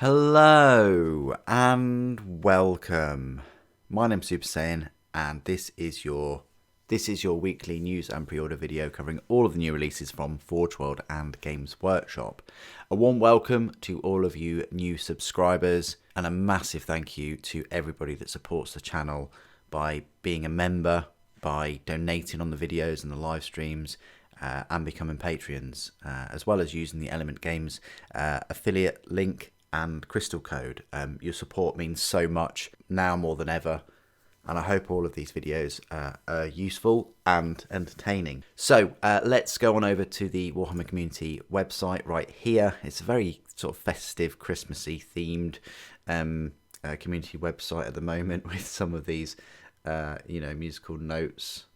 Hello and welcome. My name's Super Saiyan and this is your weekly news and pre-order video covering all of the new releases from Forge World and Games Workshop. A warm welcome to all of you new subscribers and a massive thank you to everybody that supports the channel by being a member, by donating on the videos and the live streams, and becoming Patreons, as well as using the Element Games affiliate link and crystal code. Your support means so much now more than ever, and I hope all of these videos are useful and entertaining. So let's go on over to the Warhammer community website right here. It's a very sort of festive, Christmassy themed community website at the moment, with some of these musical notes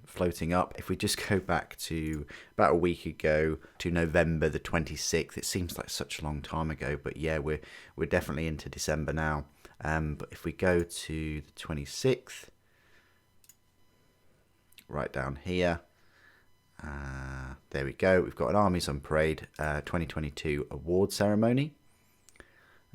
floating up. If we just go back to about a week ago, to November the 26th, it seems like such a long time ago, but yeah, we're definitely into December now. But if we go to the 26th, right down here, there we go. We've got an Armies on Parade 2022 award ceremony.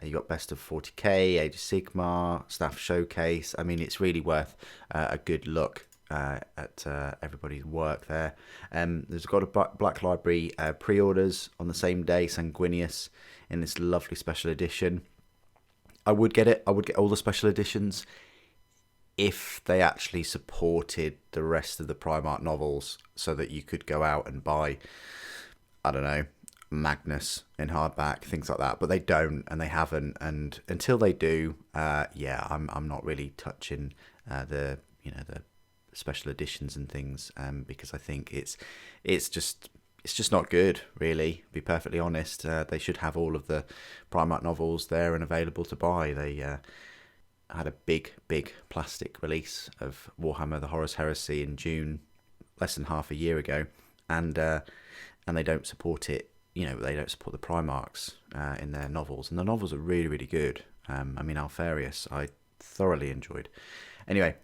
You got Best of 40K, Age of Sigmar, Staff Showcase. I mean, it's really worth a good look at everybody's work there. There's got a Black Library pre-orders on the same day, Sanguinius, in this lovely special edition. I would get it. I would get all the special editions if they actually supported the rest of the Primarch novels, so that you could go out and buy, I don't know, Magnus in hardback, things like that. But they don't, and they haven't, and until they do, I'm not really touching the special editions and things, because I think it's just not good, really, to be perfectly honest. They should have all of the Primarch novels there and available to buy. They had a big plastic release of Warhammer the Horus Heresy in June, less than half a year ago, and they don't support it. They don't support the Primarchs in their novels, and the novels are really good. I mean, Alfarius I thoroughly enjoyed. Anyway,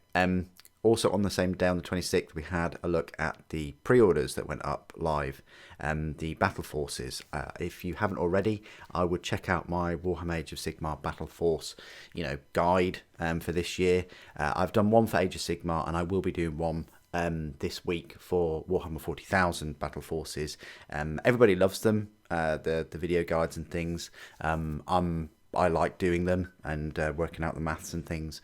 also on the same day, on the 26th, we had a look at the pre-orders that went up live, the Battleforces. If you haven't already, I would check out my Warhammer Age of Sigmar Battle Force, guide for this year. I've done one for Age of Sigmar, and I will be doing one this week for Warhammer 40,000 Battle Forces. Everybody loves them, the video guides and things. I like doing them and working out the maths and things.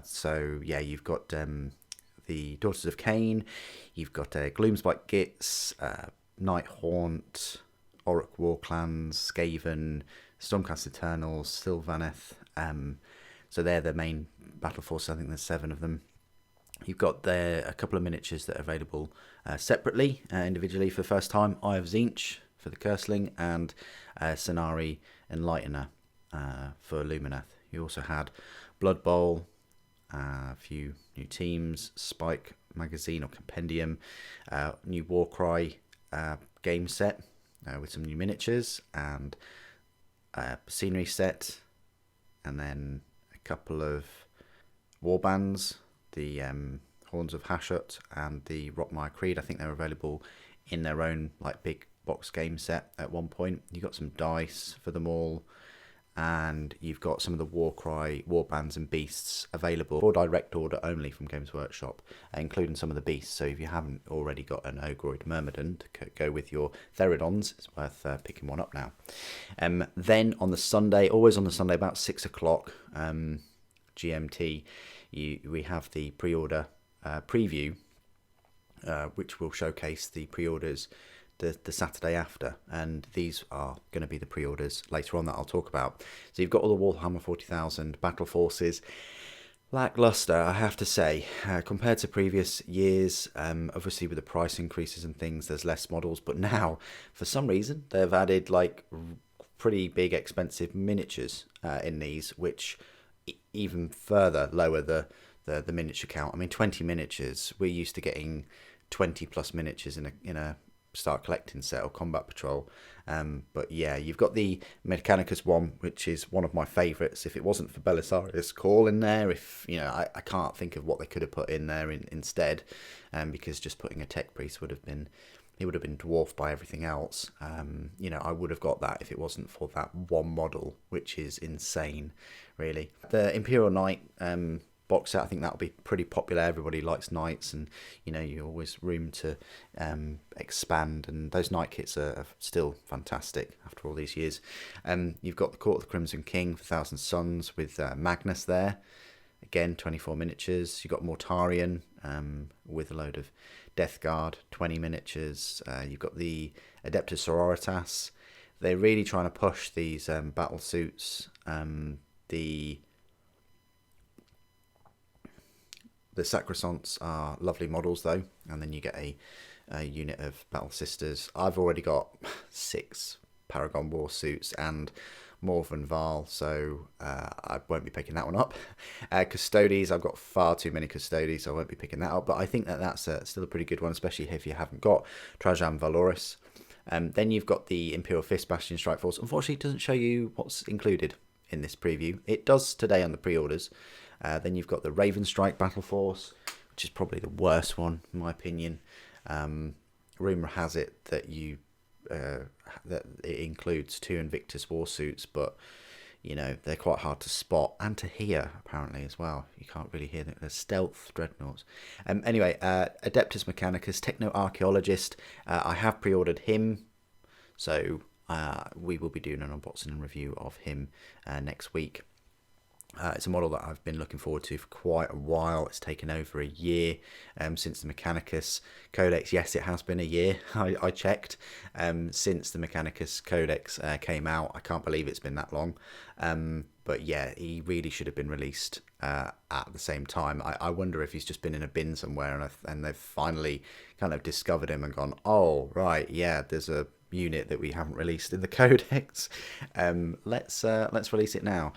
So yeah, you've got the Daughters of Cain, you've got Gloomspike Gitz, Nighthaunt, Orruk Warclans, Skaven, Stormcast Eternals, Sylvaneth. So they're the main battle force. I think there's 7 of them. You've got there a couple of miniatures that are available separately, individually for the first time. Eye of Tzeentch for the Curseling, and Sonari Enlightener for Luminath. You also had Blood Bowl, a few new teams, Spike magazine or compendium, new Warcry game set with some new miniatures, and scenery set, and then a couple of warbands, the Horns of Hashut and the Rockmire Creed. I think they're available in their own big box game set at one point. You got some dice for them all, and you've got some of the Warcry warbands and beasts available for direct order only from Games Workshop, including some of the beasts. So if you haven't already got an Ogroid Myrmidon to go with your Theridons, it's worth picking one up now. Then on the Sunday, always on the Sunday, about 6 o'clock GMT, we have the pre-order preview, which will showcase the pre-orders the Saturday after, and these are going to be the pre-orders later on that I'll talk about. So you've got all the Warhammer 40,000 Battle Forces. Lackluster, I have to say, compared to previous years. Obviously with the price increases and things, there's less models, but now for some reason they've added pretty big expensive miniatures in these, which even further lower the miniature count. I mean, 20 miniatures. We're used to getting 20 plus miniatures in a start collecting set or combat patrol. But yeah, you've got the Mechanicus one, which is one of my favourites. If it wasn't for Belisarius Call in there, I can't think of what they could have put in there instead, because just putting a tech priest would have been he would have been dwarfed by everything else. I would have got that if it wasn't for that one model, which is insane, really. The Imperial Knight box set, I think that'll be pretty popular. Everybody likes knights, and you always room to expand, and those knight kits are still fantastic after all these years. You've got the Court of the Crimson King for Thousand Sons with Magnus there. Again, 24 miniatures. You've got Mortarion with a load of Death Guard, 20 miniatures. You've got the Adeptus Sororitas. They're really trying to push these battle suits. The Sacrosancts are lovely models though, and then you get a unit of Battle Sisters. I've already got 6 Paragon War suits and Morven Val, so I won't be picking that one up. Custodes, I've got far too many Custodes, so I won't be picking that up, but I think that's still a pretty good one, especially if you haven't got Trajan Valoris. Then you've got the Imperial Fist Bastion Strike Force. Unfortunately, it doesn't show you what's included in this preview. It does today on the pre-orders. Then you've got the Raven Strike Battle Force, which is probably the worst one, in my opinion. Rumour has it that that it includes 2 Invictus War suits, but they're quite hard to spot and to hear apparently as well. You can't really hear them. They're stealth dreadnoughts. Anyway, Adeptus Mechanicus Techno Archaeologist. I have pre-ordered him, so we will be doing an unboxing and review of him next week. It's a model that I've been looking forward to for quite a while. It's taken over a year since the Mechanicus Codex. Yes, it has been a year. I checked since the Mechanicus Codex came out. I can't believe it's been that long. But yeah, he really should have been released at the same time. I wonder if he's just been in a bin somewhere and they've finally kind of discovered him and gone, oh, right, yeah, there's a unit that we haven't released in the Codex. Let's release it now.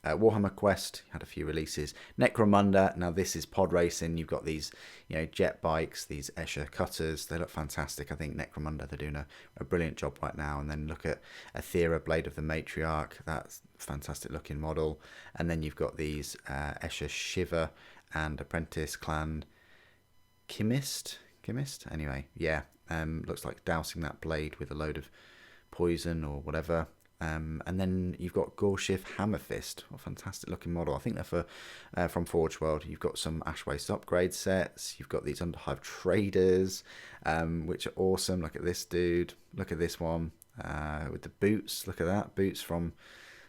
Warhammer Quest had a few releases. Necromunda, now this is pod racing. You've got these, jet bikes, these Escher cutters. They look fantastic. I think Necromunda, they're doing a brilliant job right now. And then look at Aethera, Blade of the Matriarch. That's a fantastic looking model. And then you've got these Escher Shiver and Apprentice Clan Chemist. Anyway, yeah. Looks like dousing that blade with a load of poison or whatever. And then you've got Gorshift Hammerfist, a fantastic looking model. I think they're from Forge World. You've got some Ash Waste upgrade sets. You've got these Underhive Traders, which are awesome. Look at this dude. Look at this one with the boots. Look at that. Boots from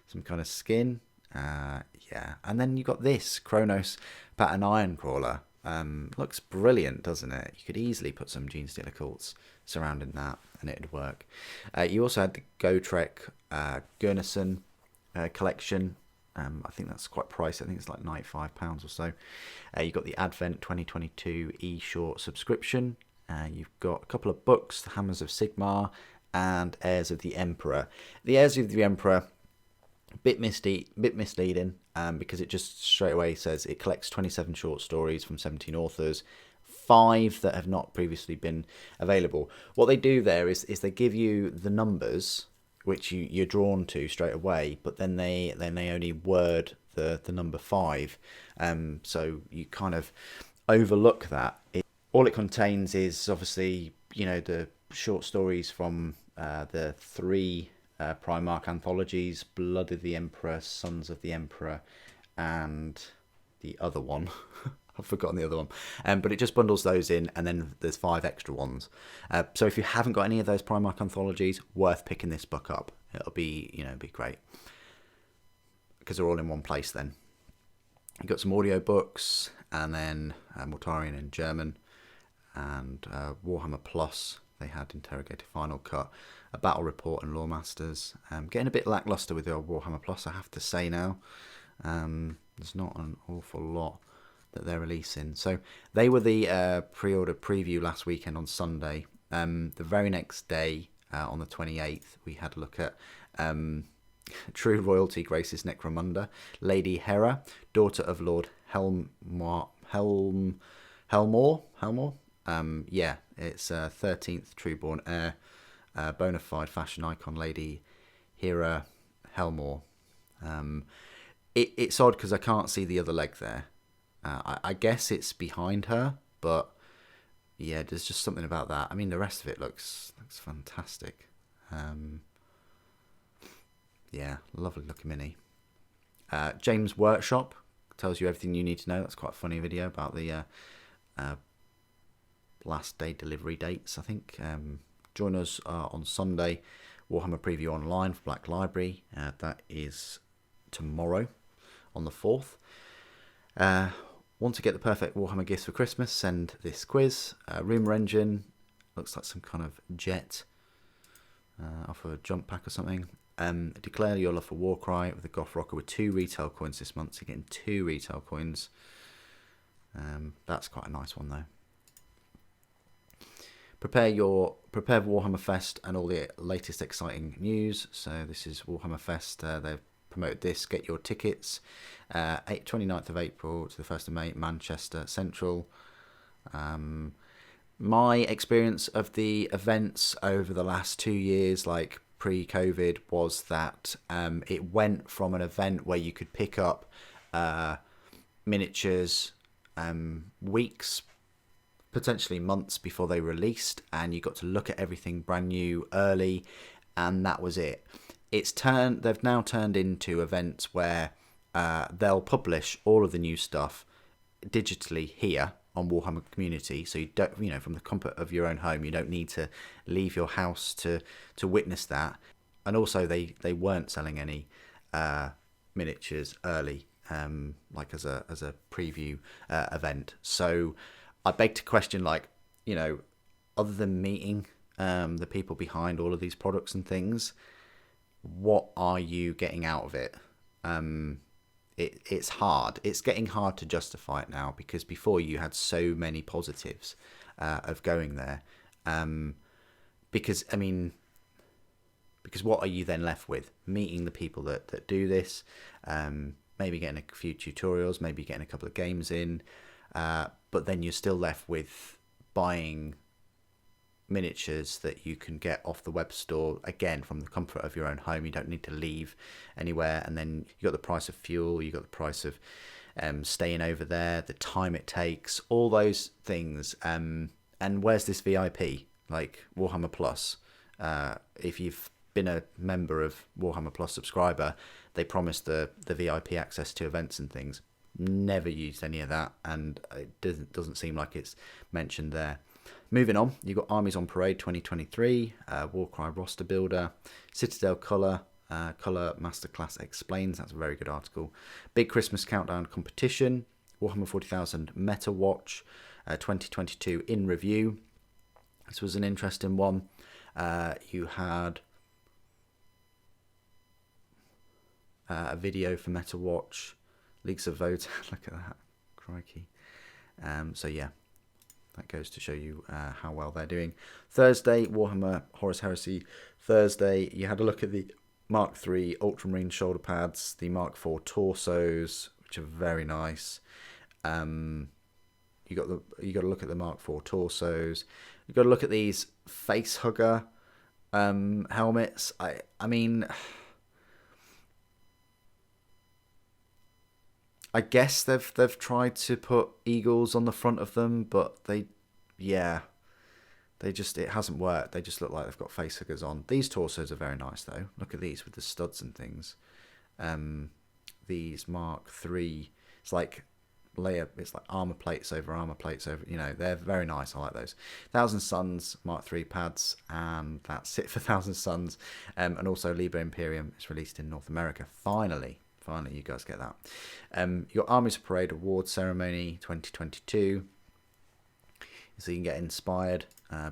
some kind of skin. Yeah. And then you've got this Kronos Pattern Iron Crawler. Looks brilliant, doesn't it? You could easily put some Gene Stealer cults surrounding that and it'd work. You also had the Gotrek Gurnason collection. I think that's quite pricey. I think it's like £95 or so. You've got the Advent 2022 eShort subscription. You've got a couple of books, The Hammers of Sigmar and Heirs of the Emperor. The Heirs of the Emperor, bit misleading because it just straight away says it collects 27 short stories from 17 authors, 5 that have not previously been available. What they do there is they give you the numbers which you're drawn to straight away, but then they only word the number 5, so you kind of overlook that. All it contains is obviously the short stories from the 3 Primarch anthologies, Blood of the Emperor, Sons of the Emperor, and the other one. I've forgotten the other one. But it just bundles those in, and then there's 5 extra ones. So if you haven't got any of those Primarch anthologies, worth picking this book up. It'll be, be great. Because they're all in one place then. You've got some audio books, and then Mortarion in German, and Warhammer Plus. They had Interrogated Final Cut, a Battle Report and Lore Masters. Getting a bit lackluster with the old Warhammer Plus, I have to say now. There's not an awful lot that they're releasing. So they were the pre-order preview last weekend on Sunday. The very next day, on the 28th, we had a look at True Royalty Grace's Necromunda, Lady Hera, daughter of Lord Helmore. Yeah, it's 13th Trueborn heir, bona fide fashion icon Lady Hera Helmore. It's odd because I can't see the other leg there. I guess it's behind her, but yeah, there's just something about that. I mean, the rest of it looks fantastic. Yeah, lovely looking mini. James Workshop tells you everything you need to know. That's quite a funny video about the last day delivery dates, I think. Join us on Sunday, Warhammer Preview Online for Black Library. That is tomorrow on the 4th. Want to get the perfect Warhammer gifts for Christmas? Send this quiz. Rumour Engine, looks like some kind of jet off of a jump pack or something. Declare your love for Warcry with a Goth Rocker with 2 retail coins this month. So you're getting 2 retail coins. That's quite a nice one though. Prepare for Warhammer Fest and all the latest exciting news. So this is Warhammer Fest. They've promoted this. Get your tickets. 29th of April to the 1st of May, Manchester Central. My experience of the events over the last 2 years, like pre-COVID, was that it went from an event where you could pick up miniatures weeks, potentially months before they released, and you got to look at everything brand new early, and that was it. They've now turned into events where they'll publish all of the new stuff digitally here on Warhammer Community, so you don't, from the comfort of your own home, you don't need to leave your house to witness that. And also they weren't selling any miniatures early, like as a preview event. So I beg to question, other than meeting the people behind all of these products and things, what are you getting out of it? It's hard. It's getting hard to justify it now, because before you had so many positives of going there. Because what are you then left with? Meeting the people that do this, maybe getting a few tutorials, maybe getting a couple of games in, but then you're still left with buying miniatures that you can get off the web store, again from the comfort of your own home. You don't need to leave anywhere, and then you got the price of fuel, you got the price of staying over there, the time it takes, all those things. And where's this VIP, like Warhammer Plus? If you've been a member of Warhammer Plus subscriber, they promised the VIP access to events and things. Never used any of that, and it doesn't seem like it's mentioned there. Moving on, you've got Armies on Parade 2023, Warcry Roster Builder, Citadel Colour Masterclass Explains. That's a very good article. Big Christmas Countdown Competition, Warhammer 40,000 Meta Watch 2022 in review. This was an interesting one. You had a video for Meta Watch, Leagues of Vote. Look at that, crikey. So yeah, that goes to show you how well they're doing. Thursday, Warhammer Horus Heresy Thursday. You had a look at the Mark III Ultramarine shoulder pads, the Mark IV torsos, which are very nice. You got to look at the Mark IV torsos. You got to look at these face hugger helmets. I mean, I guess they've tried to put eagles on the front of them, but it hasn't worked. They just look like they've got face huggers on. These torsos are very nice though. Look at these with the studs and things. These Mark III, it's like armor plates over. They're very nice. I like those. Thousand Suns Mark III pads, and that's it for Thousand Suns. And also Liber Imperium is released in North America. Finally, you guys get that. Your Armies of Parade Award Ceremony 2022. So you can get inspired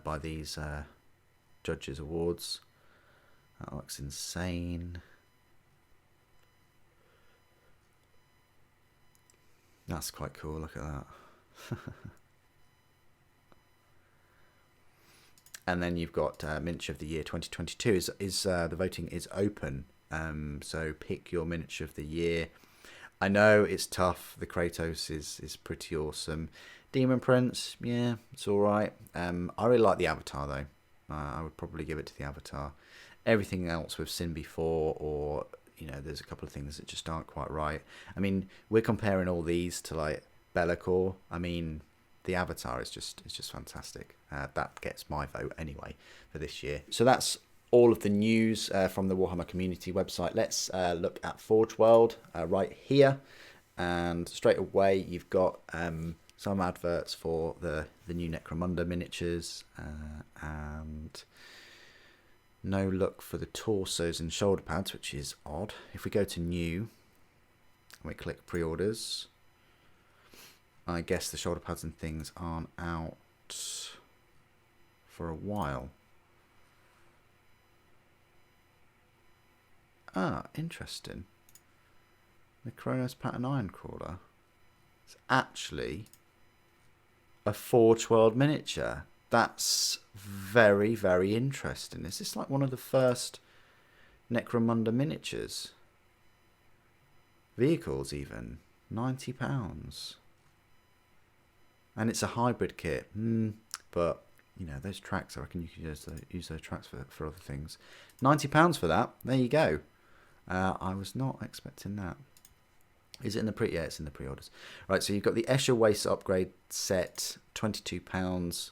by these judges' awards. That looks insane. That's quite cool. Look at that. And then you've got Miniature of the Year 2022. The voting is open. So pick your Miniature of the Year. I know it's tough. The Kratos is pretty awesome. Demon Prince, yeah, it's all right. I really like the Avatar though. I would probably give it to the Avatar. Everything else we've seen before, or there's a couple of things that just aren't quite right. I mean, we're comparing all these to like Be'lakor. I mean, the avatar is just fantastic. That gets my vote anyway for this year. So that's all of the news from the Warhammer community website. Let's look at Forge World right here, and straight away you've got some adverts for the new Necromunda miniatures, and no look for the torsos and shoulder pads, which is odd. If we go to new and we click pre-orders, I guess the shoulder pads and things aren't out for a while. Ah, interesting. The Kronos Pattern Iron Crawler. It's actually a Forge World miniature. That's very, very interesting. Is this like one of the first Necromunda miniatures? Vehicles even. £90. And it's a hybrid kit. But, you know, those tracks, I reckon you could use those tracks for other things. £90 for that. There you go. I was not expecting that. Is it in the pre? Yeah, it's in the pre-orders. Right, so you've got the Escher Waste Upgrade set, £22.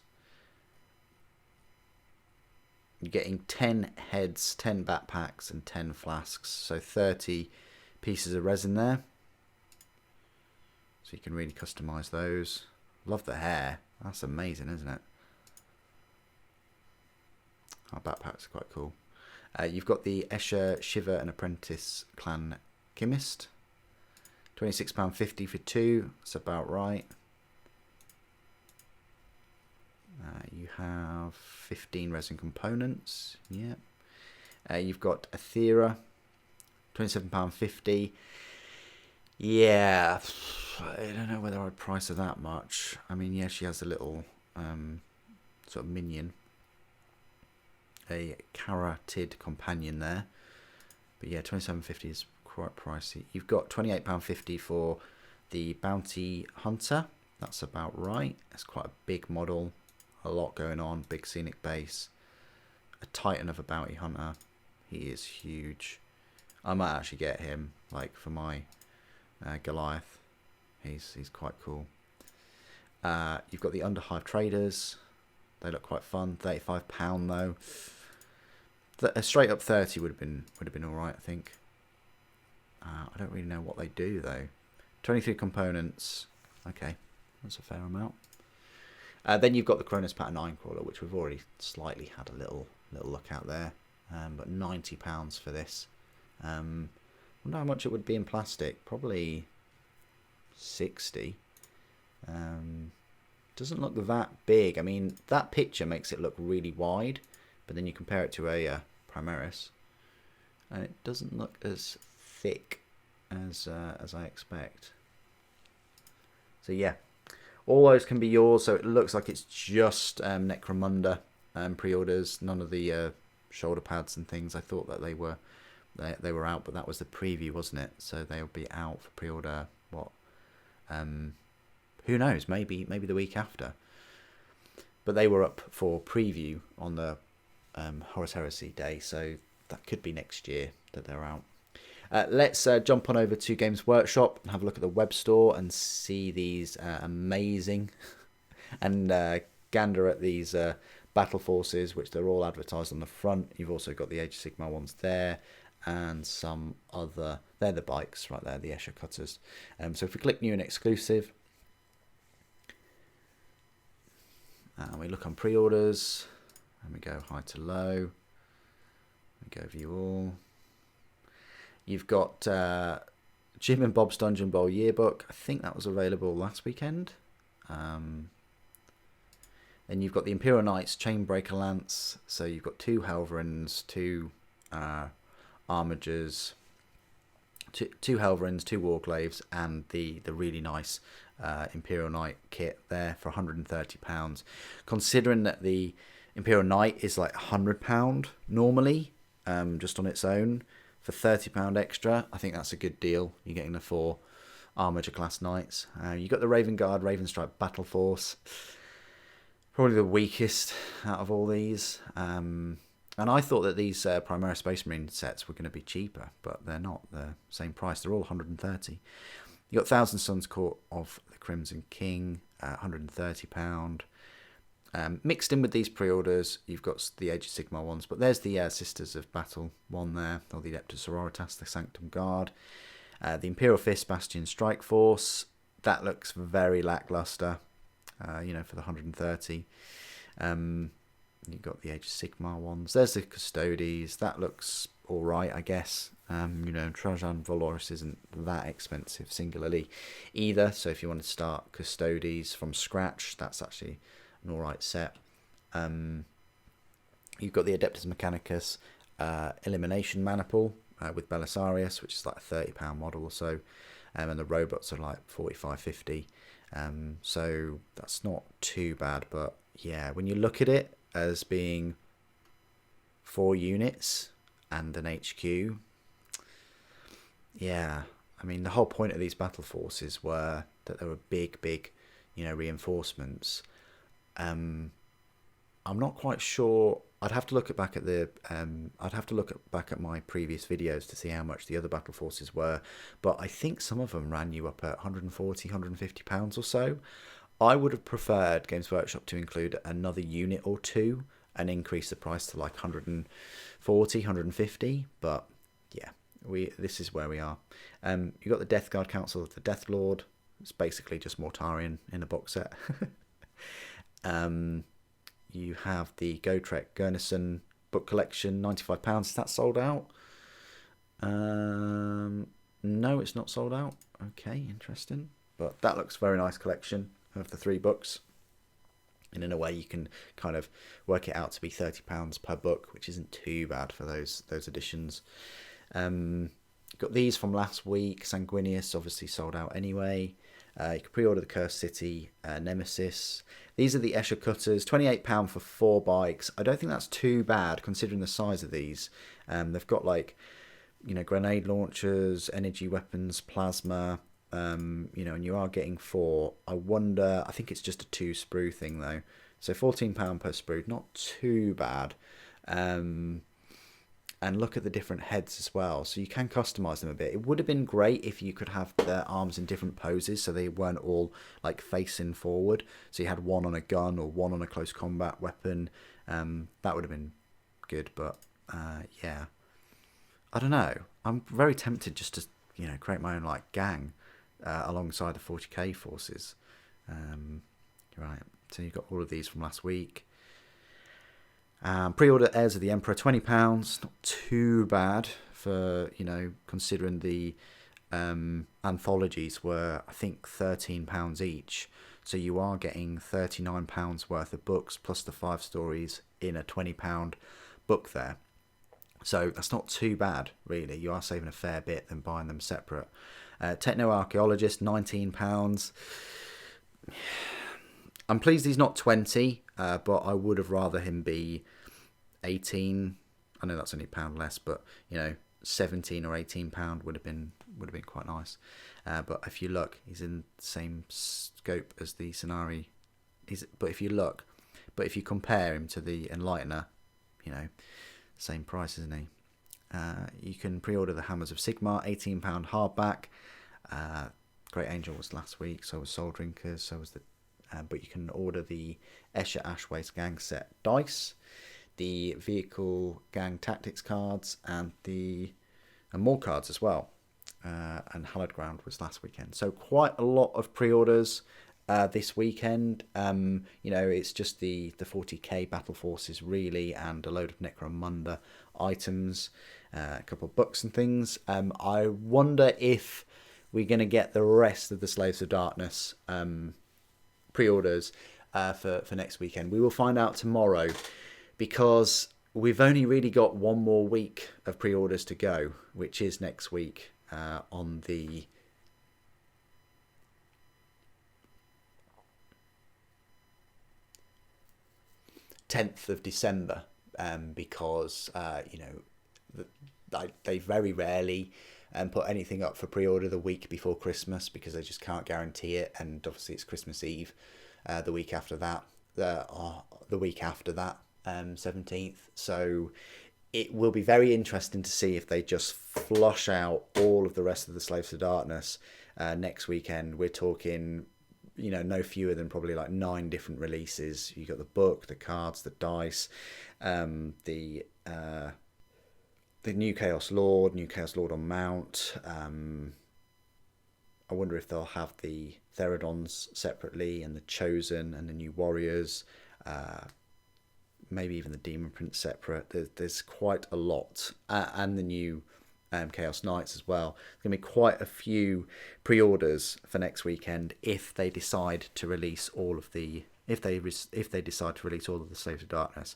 You're getting 10 heads, 10 backpacks, and 10 flasks. So 30 pieces of resin there. So you can really customize those. Love the hair. That's amazing, isn't it? Our backpacks are quite cool. You've got the Escher Shiver and Apprentice Clan Chemist. £26.50 for 2. That's about right. You have 15 resin components. Yeah. You've got Aethera. £27.50. Yeah. I don't know whether I'd price her that much. I mean, yeah, she has a little sort of minion. A carotid companion there. But yeah, £27.50 is quite pricey. You've got £28.50 for the Bounty Hunter. That's about right. It's quite a big model. A lot going on. Big scenic base. A titan of a Bounty Hunter. He is huge. I might actually get him, like, for my Goliath. He's quite cool. You've got the Underhive Traders. They look quite fun. £35 though. A straight up 30 would have been all right, I think. I don't really know what they do though. 23 components. Okay, that's a fair amount. Then you've got the Kronos Pattern Iron Crawler, which we've already slightly had a little look at there. But £90 for this. Wonder how much it would be in plastic. Probably 60. Doesn't look that big. I mean, that picture makes it look really wide, but then you compare it to a Primaris, and it doesn't look as thick as I expect. So yeah, all those can be yours. So it looks like it's just Necromunda pre-orders. None of the shoulder pads and things. I thought that they were out, but that was the preview, wasn't it? So they'll be out for pre-order. What? Who knows? Maybe the week after. But they were up for preview on the Horus Heresy day, so that could be next year that they're out. Let's jump on over to Games Workshop and have a look at the web store and see these amazing and gander at these Battleforces, which they're all advertised on the front. You've also got the Age of Sigmar ones there, and some other. They're the bikes right there, the Escher Cutters. So if we click New and Exclusive, and we look on pre-orders, and we go high to low, we go view all. You've got Jim and Bob's Dungeon Bowl Yearbook. I think that was available last weekend. Then you've got the Imperial Knights Chainbreaker Lance. So you've got 2 Helverins, 2 Armigers, 2 Helverins, 2 Warglaves, and the really nice Imperial Knight kit there for £130. Considering that the Imperial Knight is like £100 normally, just on its own, for £30 extra, I think that's a good deal. You're getting the 4 Armiger class knights. You've got the Raven Guard, Raven Stripe Battle Force. Probably the weakest out of all these. And I thought that these Primaris Space Marine sets were going to be cheaper, but they're not. They're the same price. They're all 130. You've got Thousand Sons Court of the Crimson King. £130. Mixed in with these pre-orders, you've got the Age of Sigmar ones, but there's the Sisters of Battle one there, or the Adeptus Sororitas, the Sanctum Guard. The Imperial Fist Bastion Strike Force, that looks very lackluster, for the 130. You've got the Age of Sigmar ones. There's the Custodes. That looks alright, I guess. Trajan Valoris isn't that expensive singularly either. So if you want to start Custodes from scratch, that's actually an alright set. You've got the Adeptus Mechanicus Elimination Maniple with Belisarius, which is like a £30 model or so. And the robots are like 45-50. So that's not too bad. But yeah, when you look at it as being 4 units and an HQ, yeah, I mean, the whole point of these battle forces were that they were big, reinforcements. I'm not quite sure. I'd have to look back at my previous videos to see how much the other battle forces were, but I think some of them ran you up at 140, 150 pounds or so. I would have preferred Games Workshop to include another unit or two and increase the price to like 140, 150. But yeah, this is where we are. You got the Death Guard Council of the Death Lord. It's basically just Mortarion in a box set. You have the Gotrek Gurnison book collection, £95. Is that sold out? No, it's not sold out. Okay, interesting. But that looks very nice collection of the 3 books. And in a way, you can kind of work it out to be £30 per book, which isn't too bad for those editions. Got these from last week. Sanguinius obviously sold out anyway. You can pre-order the Cursed City Nemesis. These are the Escher Cutters, £28 for 4 bikes. I don't think that's too bad considering the size of these. They've got grenade launchers, energy weapons, plasma, and you are getting 4. I think it's just a 2 sprue thing though. So £14 per sprue, not too bad. And look at the different heads as well. So you can customize them a bit. It would have been great if you could have their arms in different poses so they weren't all like facing forward. So you had one on a gun or one on a close combat weapon. That would have been good. But yeah, I don't know. I'm very tempted just to, create my own like gang alongside the 40k forces. Right. So you've got all of these from last week. Pre-order Heirs of the Emperor, £20. Not too bad for, considering the anthologies were, I think, £13 each. So you are getting £39 worth of books plus the 5 stories in a £20 book there. So that's not too bad, really. You are saving a fair bit than buying them separate. Techno-Archaeologist, £19. I'm pleased he's not 20, but I would have rather him be 18. I know that's only a £1 less, but 17 or £18 would have been quite nice. But if you look, he's in the same scope as the Scenari. But if you compare him to the Enlightener, same price, isn't he? You can pre-order the Hammers of Sigmar, £18 hardback. Great Angel was last week, so was Soul Drinkers, so was the. But you can order the Escher Ashways gang set dice, the vehicle gang tactics cards, and more cards as well. And Hallowed Ground was last weekend. So quite a lot of pre-orders this weekend. It's just the 40k Battle Forces really, and a load of Necromunda items, a couple of books and things. I wonder if we're going to get the rest of the Slaves of Darkness pre-orders for next weekend. We will find out tomorrow, because we've only really got one more week of pre-orders to go, which is next week on the 10th of December, because they very rarely put anything up for pre-order the week before Christmas, because they just can't guarantee it. And obviously it's Christmas Eve the week after that, 17th. So it will be very interesting to see if they just flush out all of the rest of the Slaves of Darkness next weekend. We're talking no fewer than probably like 9 different releases. You got the book, the cards, the dice, the new Chaos Lord on mount. I wonder if they'll have the Theridons separately, and the Chosen, and the new Warriors. Maybe even the Demon Prince separate. There's quite a lot, and the new Chaos Knights as well. There's going to be quite a few pre-orders for next weekend if they decide to release all of the if they decide to release all of the Slaves of Darkness.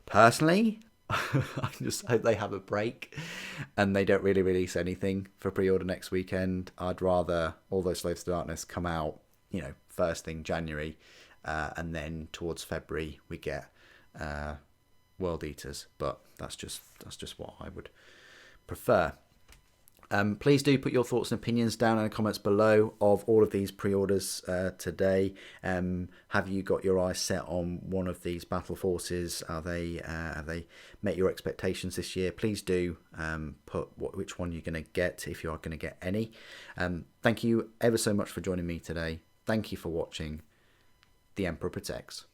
Personally, I just hope they have a break and they don't really release anything for pre-order next weekend. I'd rather all those Slaves of Darkness come out, first thing January, and then towards February we get World Eaters. But that's just what I would prefer. Please do put your thoughts and opinions down in the comments below of all of these pre-orders today. Have you got your eyes set on one of these Battleforces? Have they met your expectations this year? Please do put which one you're going to get, if you are going to get any. Thank you ever so much for joining me today. Thank you for watching. The Emperor Protects.